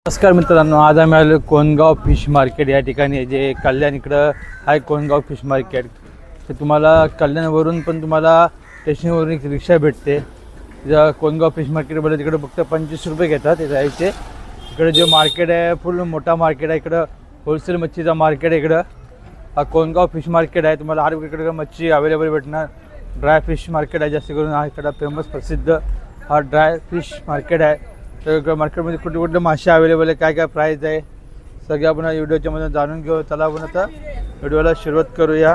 नमस्कार मित्रांनो, आज आम्ही आलो कोणगाव फिश मार्केट या ठिकाणी, जे कल्याण इकडं आहे. कोणगाव फिश मार्केट तर तुम्हाला कल्याणवरून पण तुम्हाला स्टेशनवरून एक रिक्षा भेटते. जर कोणगाव फिश मार्केट बोललं तिकडे फक्त 25 रुपये घेतात ते जायचे. इकडे जे मार्केट आहे फुल मोठा मार्केट आहे. इकडं होलसेल मच्छीचा मार्केट आहे. इकडं हा कोणगाव फिश मार्केट आहे. तुम्हाला हर इकडे मच्छी अवेलेबल भेटणार. ड्राय फिश मार्केट आहे जास्त करून. हा इकडं फेमस प्रसिद्ध हा ड्राय फिश मार्केट आहे. तर मार्केटमध्ये कुठे कुठले मासे अवेलेबल आहे, काय काय प्राईस आहे, सगळे आपण व्हिडिओच्या मध्ये जाणून घेऊ. चला आपण आता व्हिडिओला सुरुवात करूया.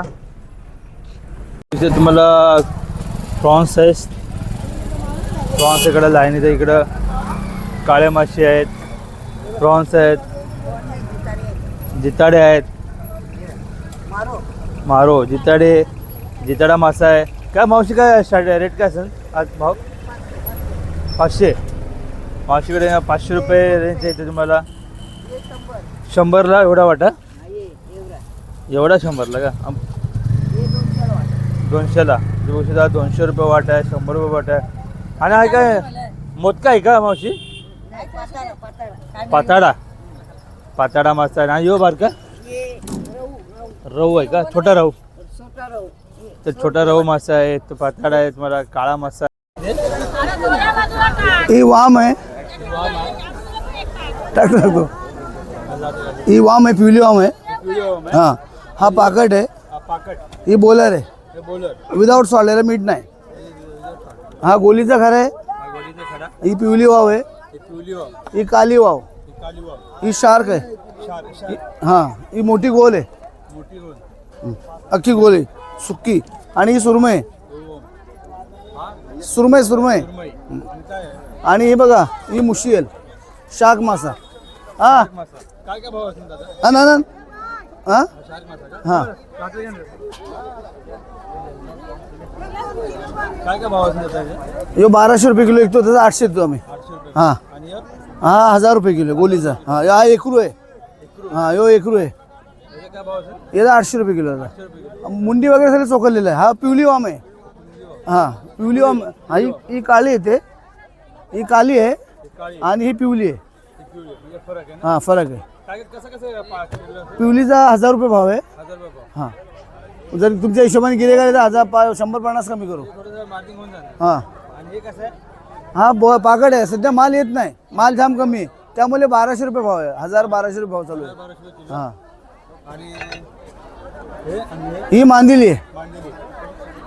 इथे तुम्हाला प्रॉन्स आहे. प्रॉन्स इकडं लाईनीत आहे. इकडं काळे मासे आहेत, प्रॉन्स आहेत, जिताडे आहेत, मारो जिताडा मासा आहे. काय मावशी काय रेट काय असेल आज भाव? 500 मावशीकडे 500 रुपये रेंज आहे. तुम्हाला 100ला एवढा वाटा, एवढा 100ला का? 200ला 200 रुपये वाटा आहे, 100 रुपये वाटा आहे. आणि आहे काय मोदका आहे का मावशी? पाताडा मासा आहे. आणि यो बारका रहू आहे का? छोटा रहू, तर छोटा रहू मासा आहे. तो पाताडा आहे. तुम्हाला काळा मासा ये वाम है, ये वाम है, प्यूली वाम है. हाँ हाँ पाकट है, ये बॉलर है, विदाउट सॉल्ट है, मीठ नाही. हाँ गोलीचा खरा है. ही पिवली वाव है, ही काली वाव, ही शार्क है. हाँ ही मोठी गोल है, अख्खी गोल आहे सुक्की. आणि ही सुरमई, सुरमई. आणि हे बघा ही मुशियल शार्क मासा. हा काय काय भाव असेल दादा? हा ना हा हा काय काय भाव असेल दादा? यो 1200 रुपये किलो विकतो, त्याचा 800 देतो आम्ही. 800 रुपये. हा आणि हा 1000 रुपये किलो गोलीचा. हा या एकरू आहे. हा यो एकरू आहे. याचे काय भाव असेल? याचा 800 रुपये किलो. मुंडी वगैरे सगळं चोकलेलं आहे. हा पिवली वाम आहे. हा पिवली वाम. हा ही काळी येते, ही काली आहे आणि ही पिवली आहे. म्हणजे फरक आहे ना? हा फरक आहे. काय कसं पिवलीचा 1000 रुपये भाव आहे. 1000 रुपये भाव. हा जर तुमच्या हिशोबाने गेले का तर 150 कमी करू. थोडंसं मार्जिन होऊन जाणार. हा आणि हे कसं आहे? हा पाकड आहे. सध्या माल येत नाही, माल जाम कमी आहे, त्यामुळे 1200 रुपये भाव आहे. 1200 रुपये भाव चालू आहे. 1200 रुपये किलो. हा आणि हे आणि हे ही मांदिली आहे. मांडलेली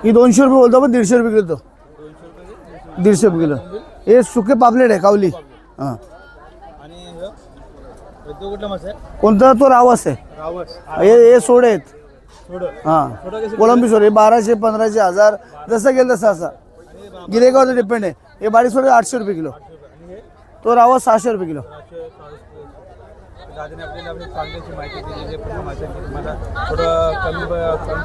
ही 200 रुपये बोलतो, पण 150 रुपये किलो तो. 200 रुपये 150 रुपये किलो. हे सुके पापलेट आहे कावली. हा आणि तो कुठला मासा आहे? कोणता? तो रावस आहे. रावस. हे सोडे आहेत. थोडं हा कोलंबी सोडे 1200, 1500, 1000 जसं गेलं तसं. असा गिरेगावचं डिपेंड आहे. हे बारीक सोडे 800 रुपये किलो. तो रावस 600 रुपये किलो. दादाने आपल्याला आपली चांगल्याची माहिती दिली आहे. पूर्ण माशांची तुम्हाला थोडं कमी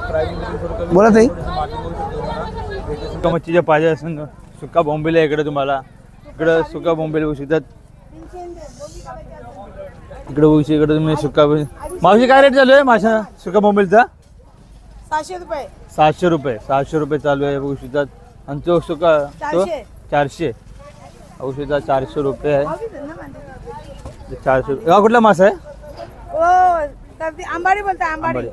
प्राईजमध्ये थोडं कमी बोला ताई. मार्जिन करू शकतो तुम्हाला. सुका मच्छीच्या पाहिजे असेल सुका बोंबील आहे इकडे. तुम्हाला इकडं सुका बोंबील होऊ शकतात. इकडे होऊ शकतो. इकडे तुम्ही सुका मावशी काय रेट चालू आहे माशा सुका बोंबीलचा? 700 रुपये. 700 रुपये. 700 रुपये चालू आहे होऊ शकतात. आणि तो सुका तो 400 औषधा 400 रुपये आहे. 400 रुपये. हा कुठला मासा आहे? आंबाडी बोलता.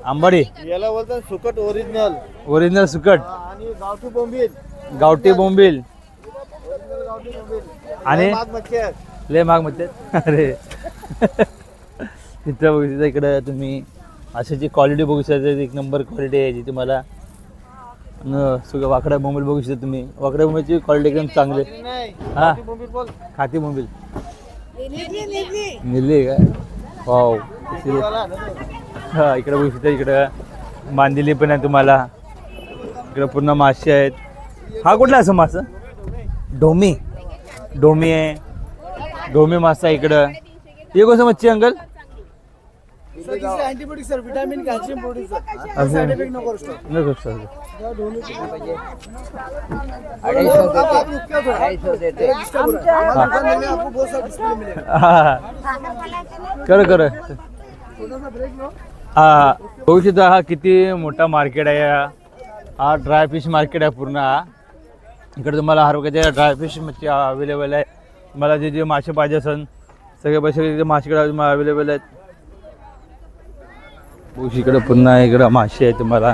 आंबाडी. याला बोलतात सुकट ओरिजिनल. ओरिजिनल सुकट. आणि गावठी बोंबील. गावठी बोंबील. आणि लय महाग मच्छी. अरे तिथं बघू शकता. इकडं तुम्ही अशाची क्वालिटी बघू शकता. एक नंबर क्वालिटी आहे जी तुम्हाला. सुका वाकडा बोंबील बघू शकता तुम्ही. वाकड्या बोंबीलची क्वालिटी एकदम चांगली. हा खाती बोंबील निरली का? वाव. हा इकडे बघू शकता. इकडं मांदिली पण आहे तुम्हाला. इकडं पूर्ण मासे आहेत. हा कुठला असं मासा? ढोमी. ढोमी आहे. ढोमी मासा इकडं. हे कोणतं मच्छी uncle? Antibiotic sir, vitamin calcium protein sir. असं साइड इफेक्ट नको करू. नको सर. कर हा बघू शकता. हा किती मोठा मार्केट आहे. हा ड्राय फिश मार्केट आहे पूर्ण. हा इकडे तुम्हाला हर प्रकारचे ड्राय फिश मच्छी अवेलेबल आहे. तुम्हाला जे जे मासे पाहिजे असेल सगळे पैसे मासे इकडे अवेलेबल आहेत. बघू इकडे पुन्हा इकडं मासे आहे तुम्हाला.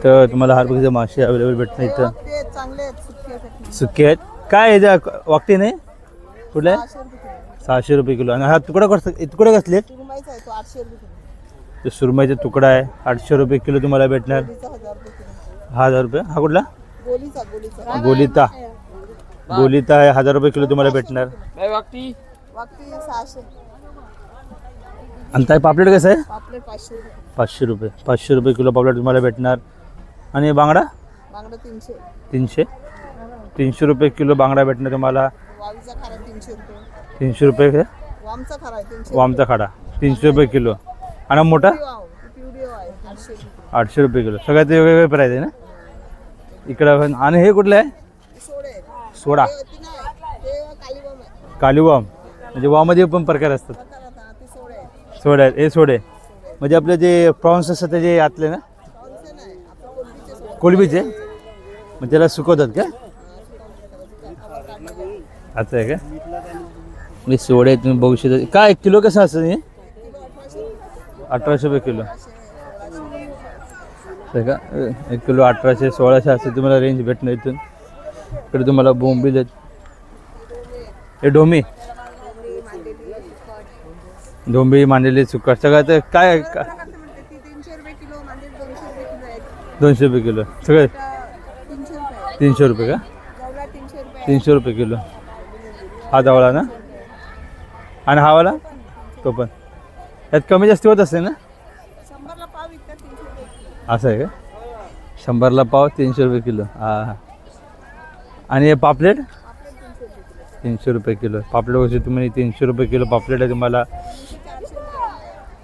तर तुम्हाला हर प्रकारचे मासे अवेलेबल भेटतात इथं. ते चांगले आहेत सुट्टी आहेत. सुके आहेत. काय आहे वागते नाही कुठले 600 रुपये किलो. आणि हा तुकडा तुकडे कसले? सुरमईचा आहे तो 800 रुपये किलो. तो सुरमईचा तुकडा आहे 800 रुपये किलो तुम्हाला भेटणार. गोलीचा 1000 रुपये किलो. 1000 रुपये. हा कुठला? गोलीचा गोलिता. गोलिता आहे 1000 रुपये किलो तुम्हाला भेटणार. वाकटी 600. आणि ताई पापलेट कसं आहे? पापलेट 500 रुपये. 500 रुपये. 500 रुपये किलो पापलेट तुम्हाला भेटणार. आणि बांगडा बांगडा 300. 300. 300 रुपये किलो बांगडा भेटणार तुम्हाला. वावीचा खारा 300 रुपये. 300 रुपये. वामचा खारा आहे 300. वामचा खाडा 300 रुपये किलो. आणि मोठा पिवळी वाव आहे 800 रुपये. 800 रुपये किलो. सगळ्यात वेगवेगळे प्राईस आहे ना इकडं पण. आणि हे कुठलं आहे? सोडे सोडा. ते कालीबम आहे. कालीवाम म्हणजे वामध्ये पण प्रकार असतात. ते सोडे आहे. सोडे आहेत. हे सोडे म्हणजे आपले जे प्रॉन्स असतात त्याचे आतले ना कौनसे नाही आपलं कोलबीचे सोडे. कोलबीचे. मग त्याला सुकवतात का? असं आहे का? हे सोडे तुम्ही बघू शकता. काय किलो कसं असतं हे? 1800 रुपये किलो. आहे का? 1 किलो 1800 1600 असं तुम्हाला रेंज भेटणार इथून. इकडे तुम्हाला बोंबील आहेत. हे डोमी डोंबी मांडलेली सुकट सगळं. तर काय 300 रुपये किलो म्हणजे 200 रुपये किलो आहे. 200 रुपये किलो सगळे. 300 रुपये. 300 रुपये का? जवळा 300 रुपये. 300 रुपये किलो. हा जवळा ना. आणि हा वाला तो पण. यात कमी जास्त होत असते ना? 100ला पाव विकतात 300 रुपये किलो. असं आहे का? 100ला पाव 300 रुपये किलो. हां हां. आणि हे पापलेट आपले 300 रुपये किलो. 300 रुपये किलो. पापलेट वगैरे तुम्ही 300 रुपये किलो पापलेट आहे तुम्हाला. 400 रुपये.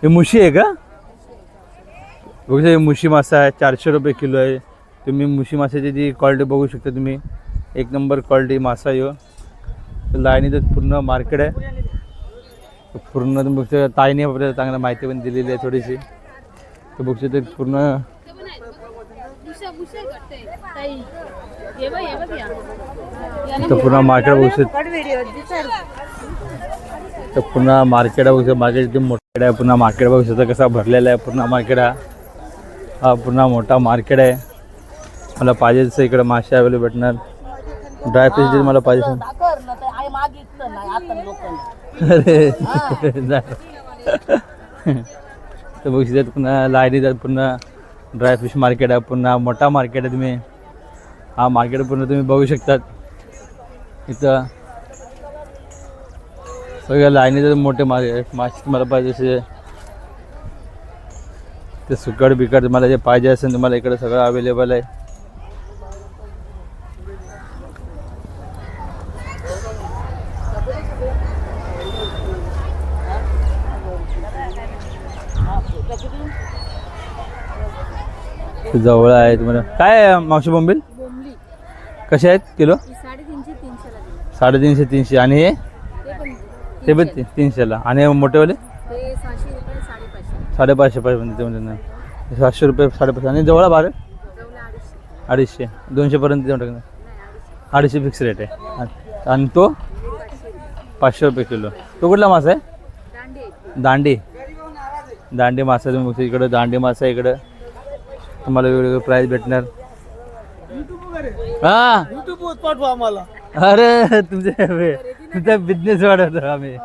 हे मुशी आहे का? बघू शकता हे मुशी मासा आहे 400 रुपये किलो आहे. तुम्ही मुशी माशाची जी क्वालिटी बघू शकता तुम्ही. 1 नंबर क्वालिटी मासा आहे. लाईनीचं पूर्ण मार्केट आहे. पूर्ण तुम्ही बघता ताईने आपल्याला चांगलं माहिती पण दिलेली आहे थोडीशी. तर बघू शकता पूर्ण तर पूर्ण मार्केट बघू शकता. तर पुन्हा मार्केट बघू शकता. मार्केट एकदम मोठं आहे. पुन्हा मार्केट बघू शकता कसा भरलेला आहे पूर्ण मार्केट. हा पुन्हा मोठा मार्केट आहे. मला पाहिजे तसं इकडं मासे अवेलेबल भेटणार. ड्राय फिश जे मला पाहिजे अरे तर बघू शकता पुन्हा लाईनीत पुन्हा ड्राय फिश मार्केट आहे. पुन्हा मोठा मार्केट आहे. तुम्ही हा मार्केट पूर्ण तुम्ही बघू शकतात. इथं सगळ्या लाईनीत मोठे मासे तुम्हाला पाहिजे असे ते सुकट बिकट तुम्हाला जे पाहिजे असेल तुम्हाला इकडे सगळं अवेलेबल आहे. जवळ आहे तुम्हाला. काय मावशी बोंबील बोंबली कसे आहेत किलो? 350 300 ला. 350 300. आणि हे ते पण ते पण 300ला. आणि हे मोठेवाले ते 600 रुपये 550. 550 पाहिजे ते म्हणजे 700 रुपये 550. आणि जवळ बारा जवळा 250. 250 200 पर्यंत देऊन टाकणार. 250 फिक्स रेट आहे. आणि तो 500 रुपये किलो. तो कुठला मासा आहे? दांडी आहे. दांडी. दांडी मासा तुम्ही बघता इकडं. दांडी मासा इकडं तुम्हाला वेगवेगळे प्राईस भेटणार. हा पाठवा आम्हाला. अरे तुमचा बिझनेस वाढवतो आम्ही.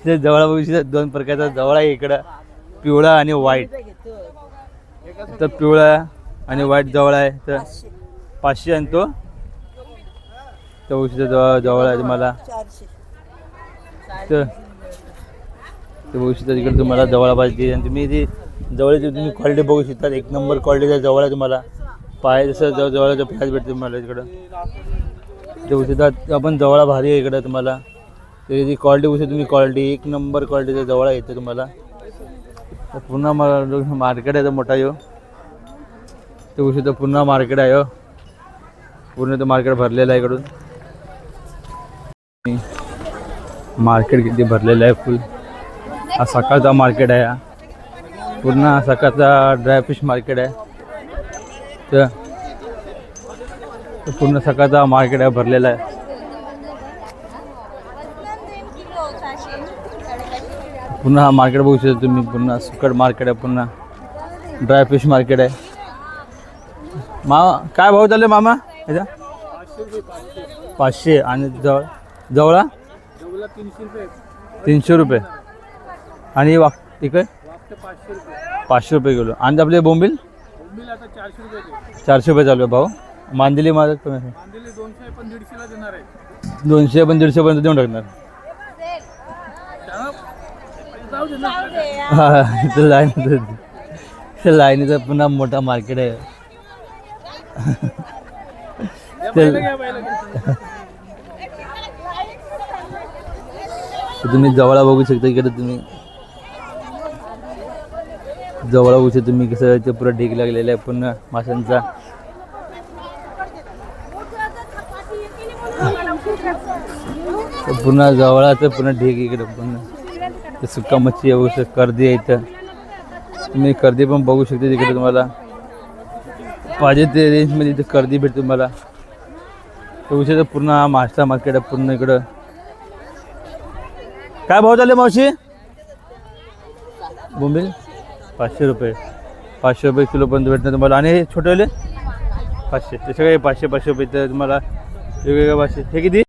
ते जवळ बघू शकता 2 प्रकारचा जवळ आहे इकडं. पिवळा आणि व्हाईट. तर पिवळा आणि व्हाईट जवळ आहे तर 500. आणि तो बघू शकता जवळ आहे तुम्हाला. 400. तर ते बघू शकता तिकडे तुम्हाला जवळ पाहिजे. आणि तुम्ही ती जवळची तुम्ही क्वालिटी बघू शकता. 1 नंबर क्वालिटीचा जवळ आहे तुम्हाला. पाय जसं जवळचं प्राईस भेटते तुम्हाला इकडं. ते बघू शकता आपण जवळ भारी आहे इकडं तुम्हाला. त्याची क्वालिटी बघू शकता तुम्ही. क्वालिटी 1 नंबर क्वालिटीचा जवळ येते तुम्हाला. पुन्हा मार्केट आहे तर मोठा येऊ. ते बघू शकता पुन्हा मार्केट आहे. पूर्ण तो मार्केट भरलेलं आहे इकडून. मार्केट किती भरलेलं आहे फुल. हा सकाळचा मार्केट आहे. हा पूर्ण सकाळचा ड्रायफिश मार्केट आहे. तर पूर्ण सकाळचा मार्केट आहे भरलेला आहे. पुन्हा हा मार्केट बघू शकता तुम्ही. पुन्हा सुकट मार्केट आहे, पुन्हा ड्राय फिश मार्केट आहे. मामा काय भाव चालले मामा याचा? 500. आणि जवळा 300 रुपये. आणि ठीक आहे 500 रुपये किलो. आणि आपले बोंबील 400 रुपये चालू आहे भाऊ. मांदिली माझं कमी आहे. 200 पण 150 पर्यंत देऊन टाकणार. हा इथं लाईनीचा पुन्हा मोठा मार्केट आहे. तुम्ही जवळ बघू शकता इकडे. तुम्ही जवळ बघू शकता तुम्ही कसं ते पुरा ढीग लागलेला आहे पुन्हा माशांचा. पुन्हा जवळाचं पुन्हा ढीग इकडे. पुन्हा सुक्का मच्छी बघू शकता. कर्दी आहे इथं. तुम्ही कर्दी पण बघू शकता तिकडे. तुम्हाला पाहिजे ते रेंजमध्ये इथे कर्दी भेटते तुम्हाला. बघू शकता पूर्ण मासा मार्केट आहे पूर्ण इकडं. काय भाव चालले मावशी? बोंबील 500 रुपये. 500 रुपये किलोपर्यंत भेटणार तुम्हाला. आणि हे छोटेवाले 500. ते सगळे 500 रुपये इथं तुम्हाला वेगवेगळ्या भाषे. हे किती?